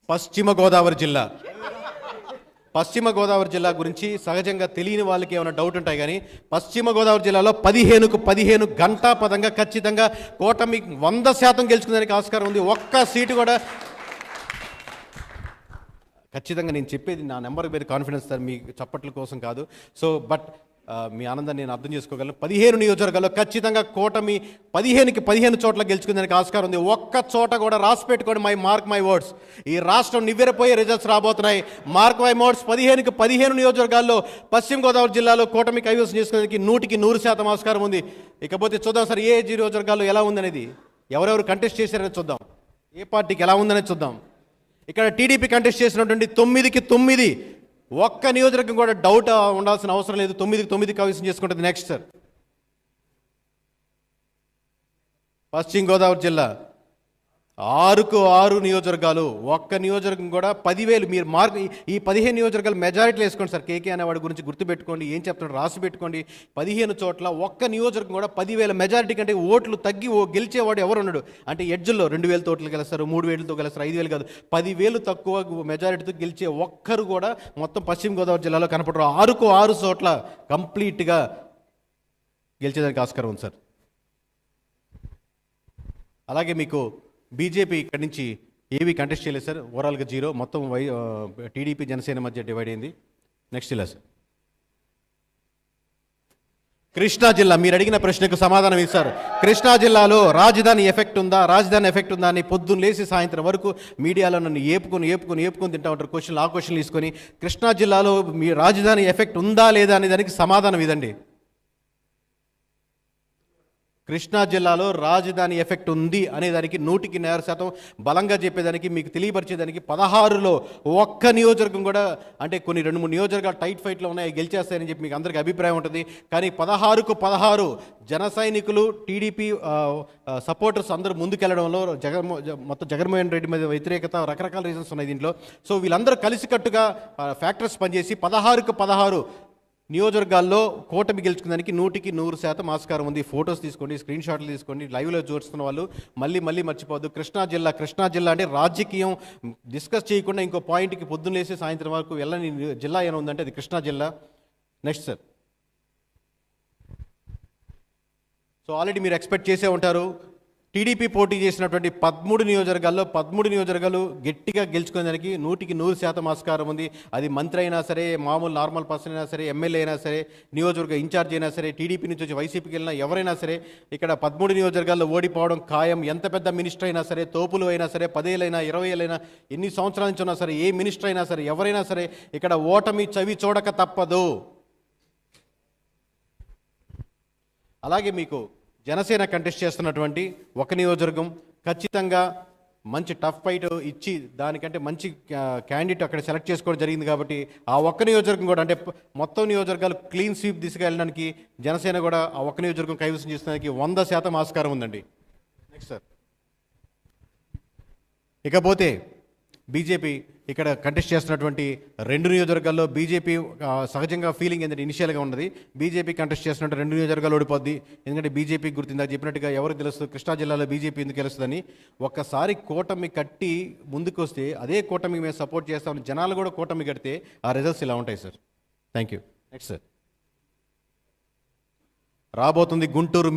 పశ్చిమ గోదావరి జిల్లా గురించి సహజంగా తెలియని వాళ్ళకి ఏమైనా డౌట్ ఉంటాయి, కానీ పశ్చిమ గోదావరి జిల్లాలో 15 గంటా పదంగా ఖచ్చితంగా కూటమి 100% గెలుచుకునేదానికి ఆస్కారం ఉంది. ఒక్క సీటు కూడా ఖచ్చితంగా, నేను చెప్పేది నా నెంబర్ మీద కాన్ఫిడెన్స్ సార్, మీ చప్పట్ల కోసం కాదు. సో బట్ మీ ఆనందాన్ని నేను అర్థం చేసుకోగలను. 15 నియోజకవర్గాల్లో ఖచ్చితంగా కూటమి 15 చోట్ల గెలుచుకునేందుకు ఆస్కారం ఉంది. ఒక్క చోట కూడా రాసి పెట్టుకోండి, మార్క్ మై వర్డ్స్, ఈ రాష్ట్రం నివ్వెరపోయే రిజల్ట్స్ రాబోతున్నాయి. మార్క్ మై వర్డ్స్, 15 నియోజకవర్గాల్లో పశ్చిమ గోదావరి జిల్లాలో కూటమి కైవసం చేసుకునేందుకు 100% ఆస్కారం ఉంది. ఇకపోతే చూద్దాం సార్, ఏ నియోజకవర్గాల్లో ఎలా ఉందనేది, ఎవరెవరు కంటెస్ట్ చేశారనేది చూద్దాం, ఏ పార్టీకి ఎలా ఉందనేది చూద్దాం. ఇక్కడ టీడీపీ కంటెస్ట్ చేసినటువంటి 9కి 9, ఒక్క నియోజకవర్గం కూడా డౌట్ ఉండాల్సిన అవసరం లేదు, 9కి 9 కైవసం చేసుకుంటుంది. నెక్స్ట్ సార్, పశ్చిమ గోదావరి జిల్లా 6కు 6 నియోజకవర్గాలు, ఒక్క నియోజకవర్గం కూడా 10,000. మీరు మార్క్ ఈ 15 నియోజకవర్గాలు మెజారిటీలు వేసుకోండి సార్. కేకే అనేవాడి గురించి గుర్తుపెట్టుకోండి, ఏం చెప్తున్నాడు రాసి పెట్టుకోండి. 15 చోట్ల ఒక్క నియోజకవర్గం కూడా 10,000 మెజారిటీ కంటే ఓట్లు తగ్గి గెలిచేవాడు ఎవరు ఉన్నాడు అంటే, ఎడ్జ్లో 2,000 ఓట్లు గెలుస్తారు, 3,000తో గెలుస్తారు, 5,000 కాదు, 10,000 తక్కువ మెజారిటీతో గెలిచే ఒక్కరు కూడా మొత్తం పశ్చిమ గోదావరి జిల్లాలో కనపడరు. 6కు 6 చోట్ల కంప్లీట్గా గెలిచేదానికి ఆస్కారం ఉంది సార్. అలాగే మీకు బీజేపీ ఇక్కడి నుంచి ఏవి కంటెస్ట్ చేయలేదు సార్, ఓవరాల్గా 0, మొత్తం టీడీపీ జనసేన మధ్య డివైడ్ అయింది. నెక్స్ట్ జిల్లా సార్, కృష్ణా జిల్లా. మీరు అడిగిన ప్రశ్నకు సమాధానం ఇస్తారు. కృష్ణా జిల్లాలో రాజధాని ఎఫెక్ట్ ఉందా అని పొద్దున్న లేసి సాయంత్రం వరకు మీడియాలో నన్ను ఏపుకొని తింటా ఉంటారు. క్వశ్చన్లు తీసుకొని, కృష్ణా జిల్లాలో మీ రాజధాని ఎఫెక్ట్ ఉందా లేదా అనే దానికి సమాధానం ఇదండి. కృష్ణా జిల్లాలో రాజధాని ఎఫెక్ట్ ఉంది అనేదానికి 100% బలంగా చెప్పేదానికి, మీకు తెలియపరిచేదానికి 16లో ఒక్క నియోజకవర్గం కూడా, అంటే కొన్ని 2-3 నియోజకవర్గాలు టైట్ ఫైట్లో ఉన్నాయి, గెలిచేస్తాయని చెప్పి మీకు అందరికీ అభిప్రాయం ఉంటుంది. కానీ 16కు 16 జన సైనికులు, టీడీపీ సపోర్టర్స్ అందరూ ముందుకెళ్లడంలో మొత్తం జగన్మోహన్ రెడ్డి మీద వ్యతిరేకత, రకరకాల రీజన్స్ ఉన్నాయి దీంట్లో. సో వీళ్ళందరూ కలిసికట్టుగా ఫ్యాక్టర్స్ పనిచేసి 16కు 16 నియోజకవర్గాల్లో కూటమి గెలుచుకునేదానికి 100% ఆస్కారం ఉంది. ఫొటోస్ తీసుకోండి, స్క్రీన్ షాట్లు తీసుకోండి, లైవ్లో చూస్తున్న వాళ్ళు మళ్ళీ మర్చిపోవద్దు. కృష్ణా జిల్లా అంటే రాజకీయం డిస్కస్ చేయకుండా ఇంకో పాయింట్కి పొద్దున్న లేసి సాయంత్రం వరకు వెళ్ళని జిల్లా ఏమైనా ఉందంటే అది కృష్ణా జిల్లా. నెక్స్ట్ సార్, సో ఆల్రెడీ మీరు ఎక్స్పెక్ట్ చేసే ఉంటారు, టీడీపీ పోటీ చేసినటువంటి 13 నియోజకవర్గాలు గట్టిగా గెలుచుకునేదానికి 100% ఆస్కారం ఉంది. అది మంత్రి అయినా సరే, మామూలు నార్మల్ పర్సన్ అయినా సరే, ఎమ్మెల్యే అయినా సరే, నియోజకవర్గ ఇన్ఛార్జ్ అయినా సరే, టీడీపీ నుంచి వచ్చి వైసీపీకి వెళ్ళినా ఎవరైనా సరే ఇక్కడ 13 నియోజకవర్గాల్లో ఓడిపోవడం ఖాయం. ఎంత పెద్ద మినిస్టర్ అయినా సరే, తోపులు అయినా సరే, 10 ఏళ్ళైనా 20 ఏళ్ళైనా, ఎన్ని సంవత్సరాల నుంచి ఉన్నా సరే, ఏ మినిస్టర్ అయినా సరే, ఎవరైనా సరే ఇక్కడ ఓటమి చవి చూడక తప్పదు. అలాగే మీకు జనసేన కంటెస్ట్ చేస్తున్నటువంటి ఒక నియోజకవర్గం ఖచ్చితంగా మంచి టఫ్ ఫైట్ ఇచ్చి దానికంటే మంచి క్యాండిడేట్ అక్కడ సెలెక్ట్ చేసుకోవడం జరిగింది. కాబట్టి ఆ ఒక్క నియోజకవర్గం కూడా, అంటే మొత్తం నియోజకవర్గాలు క్లీన్ స్వీప్ దిశగా వెళ్ళడానికి జనసేన కూడా ఆ ఒక్క నియోజకవర్గం కైవసం చేసడానికి 100% ఆస్కారం ఉందండి. నెక్స్ట్ సార్, ఇకపోతే బీజేపీ ఇక్కడ కంటెస్ట్ చేస్తున్నటువంటి 2 నియోజకవర్గాల్లో బీజేపీ సహజంగా ఫీలింగ్ ఏంటంటే, ఇనిషియల్గా ఉన్నది బీజేపీ కంటెస్ట్ చేస్తున్నట్టు 2 నియోజకవర్గాలు ఓడిపోద్ది. ఎందుకంటే బీజేపీ గుర్తిందా చెప్పినట్టుగా ఎవరికి తెలుస్తుంది కృష్ణా జిల్లాలో బీజేపీ ఎందుకు గెలుస్తుందని. ఒక్కసారి కూటమి కట్టి ముందుకు వస్తే అదే కూటమికి మేము సపోర్ట్ చేస్తామని జనాలు కూడా కూటమి కడితే ఆ రిజల్ట్స్ ఇలా ఉంటాయి sir. Thank you. Next sir, రాబోతుంది గుంటూరు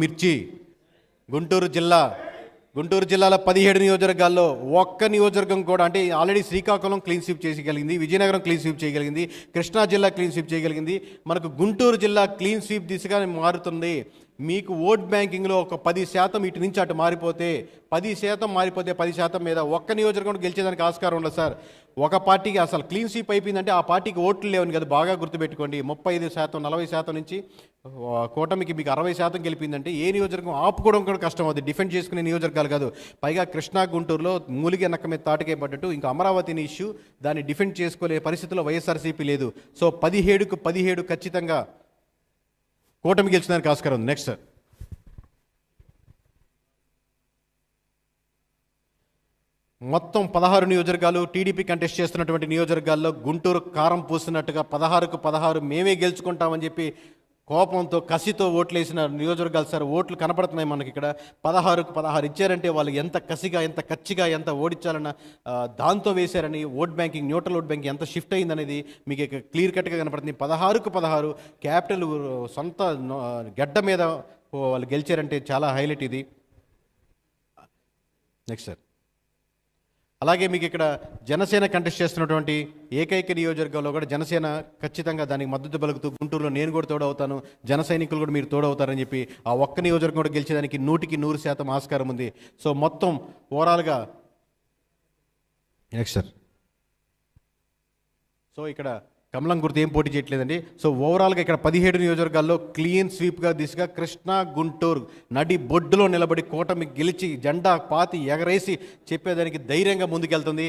జిల్లాలో 17 నియోజకవర్గాల్లో ఒక్క నియోజకవర్గం కూడా, అంటే ఆల్రెడీ శ్రీకాకుళం క్లీన్ స్వీప్ చేయగలిగింది, విజయనగరం క్లీన్ స్వీప్ చేయగలిగింది, కృష్ణా జిల్లా క్లీన్ స్వీప్ చేయగలిగింది. మనకు గుంటూరు జిల్లా క్లీన్ స్వీప్ దిశగా మారుతుంది. మీకు ఓట్ బ్యాంకింగ్లో ఒక 10% ఇటు నుంచి అటు మారిపోతే 10% మీద ఒక్క నియోజకవర్గం గెలిచేదానికి ఆస్కారం ఉండదు సార్. ఒక పార్టీకి అసలు క్లీన్ స్వీప్ అయిపోయిందంటే ఆ పార్టీకి ఓట్లు లేవని కదా, బాగా గుర్తుపెట్టుకోండి. 35%, 40% నుంచి కూటమికి మీకు 60% గెలిపిందంటే ఏ నియోజకవర్గం ఆపుకోవడం కూడా కష్టం అవుతుంది. డిఫెండ్ చేసుకునే నియోజకవర్గాలు కాదు. పైగా కృష్ణా గుంటూరులో మూలిగే నక్క మీద తాటకే పడ్డట్టు ఇంకా అమరావతిని ఇష్యూ, దాన్ని డిఫెండ్ చేసుకోలే పరిస్థితిలో వైఎస్ఆర్సీపీ లేదు. సో 17కు 17 ఖచ్చితంగా కూటమి గెలిచడానికి ఆస్కారం ఉంది. నెక్స్ట్ సార్, మొత్తం 16 నియోజకవర్గాలు టీడీపీ కంటెస్ట్ చేస్తున్నటువంటి నియోజకవర్గాల్లో గుంటూరు కారం పూసినట్టుగా 16కు 16 మేమే గెలుచుకుంటామని చెప్పి కోపంతో కసితో ఓట్లు వేసిన నియోజకవర్గాలు సార్. ఓట్లు కనపడుతున్నాయి మనకి ఇక్కడ. 16కు 16 ఇచ్చారంటే వాళ్ళు ఎంత కసిగా, ఎంత కచ్చిగా, ఎంత ఓడించాలన్న దాంతో వేశారని, vote banking, neutral vote banking ఎంత షిఫ్ట్ అయిందనేది మీకు క్లియర్ కట్గా కనపడుతుంది. 16కు 16 క్యాపిటల్ సొంత గడ్డ మీద వాళ్ళు గెలిచారంటే చాలా హైలైట్ ఇది. Next sir. అలాగే మీకు ఇక్కడ జనసేన కంటెస్ట్ చేస్తున్నటువంటి ఏకైక నియోజకవర్గంలో కూడా జనసేన ఖచ్చితంగా దానికి మద్దతు పలుకుతూ గుంటూరులో నేను కూడా తోడవుతాను, జన సైనికులు కూడా మీరు తోడవుతారని చెప్పి ఆ ఒక్క నియోజకవర్గం కూడా గెలిచేదానికి 100% ఆస్కారం ఉంది. సో మొత్తం ఓవరాల్గా నెక్స్ట్ సార్. సో ఇక్కడ కమలం గుర్తు ఏం పోటీ చేయట్లేదండి. సో ఓవరాల్గా ఇక్కడ 17 నియోజకవర్గాల్లో క్లీన్ స్వీప్గా దిశగా కృష్ణా గుంటూరు నడి బొడ్డులో నిలబడి కూటమి గెలిచి జెండా పాతి ఎగరేసి చెప్పేదానికి ధైర్యంగా ముందుకెళ్తుంది.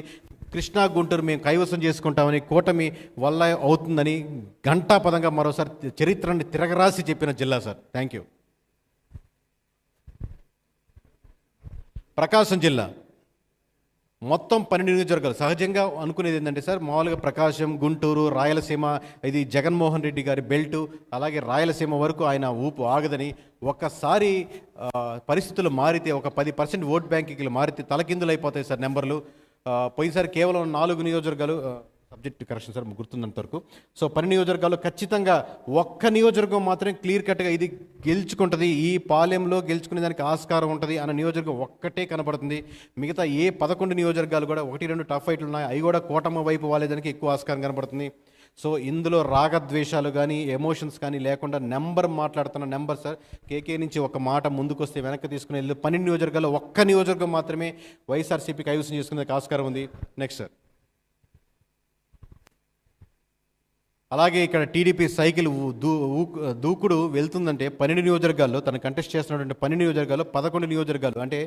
కృష్ణా గుంటూరు మేము కైవసం చేసుకుంటామని, కూటమి వల్ల అవుతుందని ఘంటాపదంగా మరోసారి చరిత్రని తిరగరాసి చెప్పిన జిల్లా సార్. Thank you. ప్రకాశం జిల్లా మొత్తం 12 నియోజకవర్గాలు. సహజంగా అనుకునేది ఏంటంటే సార్, మామూలుగా ప్రకాశం, గుంటూరు, రాయలసీమ ఇది జగన్మోహన్ రెడ్డి గారి బెల్టు, అలాగే రాయలసీమ వరకు ఆయన ఊపు ఆగదని. ఒక్కసారి పరిస్థితులు మారితే, ఒక 10% ఓట్ బ్యాంకింగ్లు మారితే తలకిందులు అయిపోతాయి సార్ నెంబర్లు. పోయినసారి కేవలం 4 నియోజకవర్గాలు, సబ్జెక్ట్ కరెక్షన్ సార్ గుర్తున్నంత వరకు. సో 12 నియోజకవర్గాల్లో ఖచ్చితంగా ఒక్క నియోజకవర్గం మాత్రం క్లియర్ కట్గా ఇది గెలుచుకుంటుంది, ఈ పాలెంలో గెలుచుకునే దానికి ఆస్కారం ఉంటుంది అన్న నియోజకవర్గం ఒక్కటే కనపడుతుంది. మిగతా ఏ 11 నియోజకవర్గాలు కూడా 1-2 టఫ్ ఫైట్లు ఉన్నాయి, అవి కూడా కూటమి వైపు వాళ్ళేదానికి ఎక్కువ ఆస్కారం కనపడుతుంది. సో ఇందులో రాగద్వేషాలు కానీ ఎమోషన్స్ కానీ లేకుండా నెంబర్ మాట్లాడుతున్న నెంబర్ సార్. కేకే నుంచి ఒక మాట ముందుకు వస్తే వెనక్కి తీసుకుని వెళ్ళి 12 నియోజకవర్గాల్లో ఒక్క నియోజకవర్గం మాత్రమే వైఎస్ఆర్సీపీ కైవసం చేసుకునేందుకు ఆస్కారం ఉంది. Next sir. అలాగే ఇక్కడ టీడీపీ సైకిల్ దూకుడు వెళ్తుందంటే 12 నియోజకవర్గాల్లో తను కంటెస్ట్ చేస్తున్నటువంటి 12 నియోజకవర్గాల్లో 11 నియోజకవర్గాలు అంటే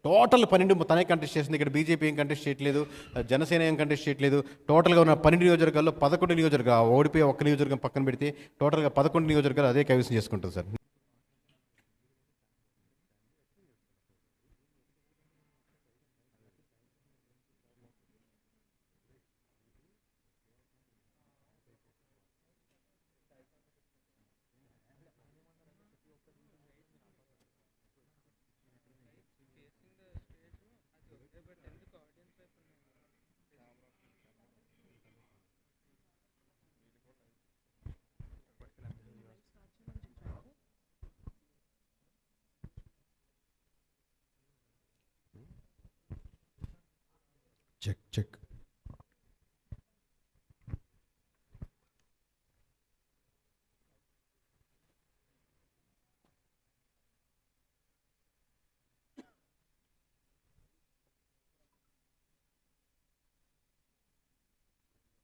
టోటల్ 12 తనే కంటెస్ట్ చేస్తుంది. ఇక్కడ బీజేపీ ఏం కంటెస్ట్ చేయట్లేదు, జనసేన ఏం కంటెస్ట్ చేయట్లేదు. టోటల్గా ఉన్న 12 నియోజకవర్గాల్లో 11 నియోజకవర్గాలు ఓడిపోయి ఒక్క నియోజకవర్గం పక్కన పెడితే టోటల్గా 11 నియోజకవర్గాలు అదే కైవసం చేసుకుంటుంది సార్. Check check